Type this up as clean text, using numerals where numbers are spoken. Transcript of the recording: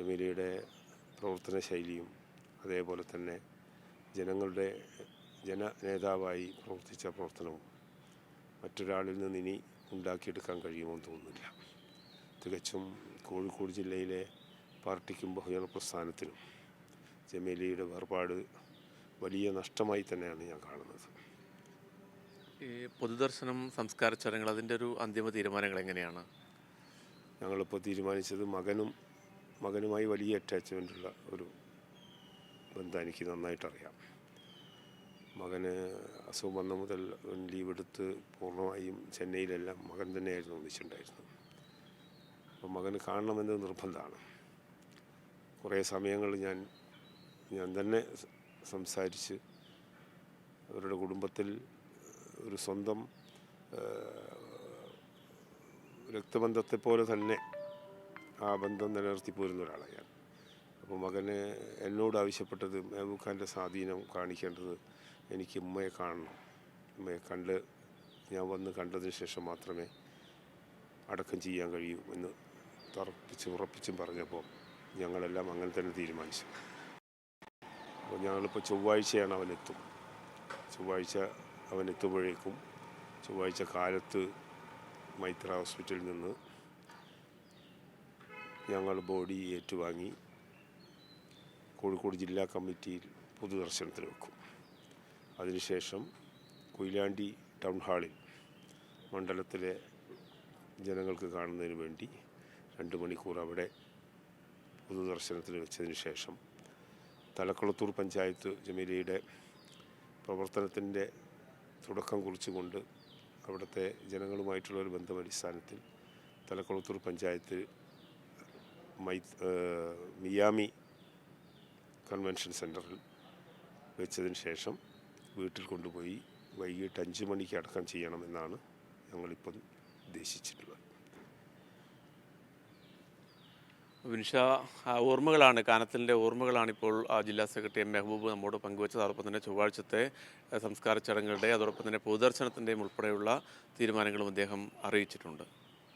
ജമീലയുടെ പ്രവർത്തന ശൈലിയും അതേപോലെ തന്നെ ജനങ്ങളുടെ ജനനേതാവായി പ്രവർത്തിച്ച പ്രവർത്തനവും മറ്റൊരാളിൽ നിന്ന് ഇനി ഉണ്ടാക്കിയെടുക്കാൻ കഴിയുമെന്ന് തോന്നുന്നില്ല. തികച്ചും കോഴിക്കോട് ജില്ലയിലെ പാർട്ടിക്കും ബഹുജന പ്രസ്ഥാനത്തിനും ജമീലയുടെ വേർപാട് വലിയ നഷ്ടമായി തന്നെയാണ് ഞാൻ കാണുന്നത്. ഈ പൊതുദർശനം സംസ്കാര ചടങ്ങുകൾ അതിൻ്റെ ഒരു അന്തിമ തീരുമാനങ്ങൾ എങ്ങനെയാണ്? ഞങ്ങളിപ്പോൾ തീരുമാനിച്ചത് മകനുമായി വലിയ അറ്റാച്ച്മെൻ്റുള്ള ഒരു ബന്ധം എനിക്ക് നന്നായിട്ടറിയാം. മകന് അസുഖം വന്ന മുതൽ ലീവ് എടുത്ത് പൂർണ്ണമായും ചെന്നൈയിലെല്ലാം മകൻ തന്നെയായിരുന്നു ഒന്നിച്ചുണ്ടായിരുന്നത്. അപ്പോൾ മകന് കാണണമെന്നത് നിർബന്ധമാണ്. കുറേ സമയങ്ങൾ ഞാൻ തന്നെ സംസാരിച്ച് അവരുടെ കുടുംബത്തിൽ ഒരു സ്വന്തം രക്തബന്ധത്തെപ്പോലെ തന്നെ ആ ബന്ധം നിലനിർത്തി പോരുന്ന ഒരാളാണ് ഞാൻ. അപ്പോൾ മകന് എന്നോട് ആവശ്യപ്പെട്ടത് മെഹബൂബ് ഖാൻ്റെ സ്വാധീനം കാണിക്കേണ്ടത് എനിക്ക് ഉമ്മയെ കാണണം. ഉമ്മയെ ഞാൻ വന്ന് കണ്ടതിന് ശേഷം മാത്രമേ അടക്കം ചെയ്യാൻ കഴിയൂ എന്ന് ഉറപ്പിച്ചും പറഞ്ഞപ്പോൾ ഞങ്ങളെല്ലാം അങ്ങനെ തന്നെ തീരുമാനിച്ചു. അപ്പോൾ ഞങ്ങളിപ്പോൾ ചൊവ്വാഴ്ചയാണ് അവനെത്തും. ചൊവ്വാഴ്ച അവനെത്തുമ്പോഴേക്കും ചൊവ്വാഴ്ച കാലത്ത് മൈത്ര ഹോസ്പിറ്റലിൽ നിന്ന് ഞങ്ങൾ ബോഡി ഏറ്റുവാങ്ങി കോഴിക്കോട് ജില്ലാ കമ്മിറ്റിയിൽ പൊതുദർശനത്തിന് വെക്കും. അതിനുശേഷം കൊയിലാണ്ടി ടൗൺ ഹാളിൽ മണ്ഡലത്തിലെ ജനങ്ങൾക്ക് കാണുന്നതിന് വേണ്ടി 2 മണിക്കൂർ അവിടെ പൊതുദർശനത്തിന് വെച്ചതിന് ശേഷം തലക്കുളത്തൂർ പഞ്ചായത്ത് ജമീലയുടെ പ്രവർത്തനത്തിൻ്റെ തുടക്കം കുറിച്ചുകൊണ്ട് അവിടുത്തെ ജനങ്ങളുമായിട്ടുള്ളൊരു ബന്ധമടിസ്ഥാനത്തിൽ തലക്കുളത്തൂർ പഞ്ചായത്ത് മിയാമി കൺവെൻഷൻ സെൻറ്ററിൽ വെച്ചതിന് ശേഷം വീട്ടിൽ കൊണ്ടുപോയി വൈകിട്ട് 5 മണിക്ക് അടക്കം ചെയ്യണമെന്നാണ് ഞങ്ങളിപ്പം ഉദ്ദേശിച്ചിട്ടുള്ളത്. വിൻഷാ, ഓർമ്മകളാണ്, കാനത്തിൻ്റെ ഓർമ്മകളാണ് ഇപ്പോൾ ജില്ലാ സെക്രട്ടറി മെഹബൂബ് നമ്മോട് പങ്കുവച്ചത്. അതോടൊപ്പം തന്നെ ചൊവ്വാഴ്ചത്തെ സംസ്കാര ചടങ്ങുകളുടെ അതോടൊപ്പം തന്നെ പൊതുദർശനത്തിൻ്റെയും ഉൾപ്പെടെയുള്ള തീരുമാനങ്ങളും അദ്ദേഹം അറിയിച്ചിട്ടുണ്ട്.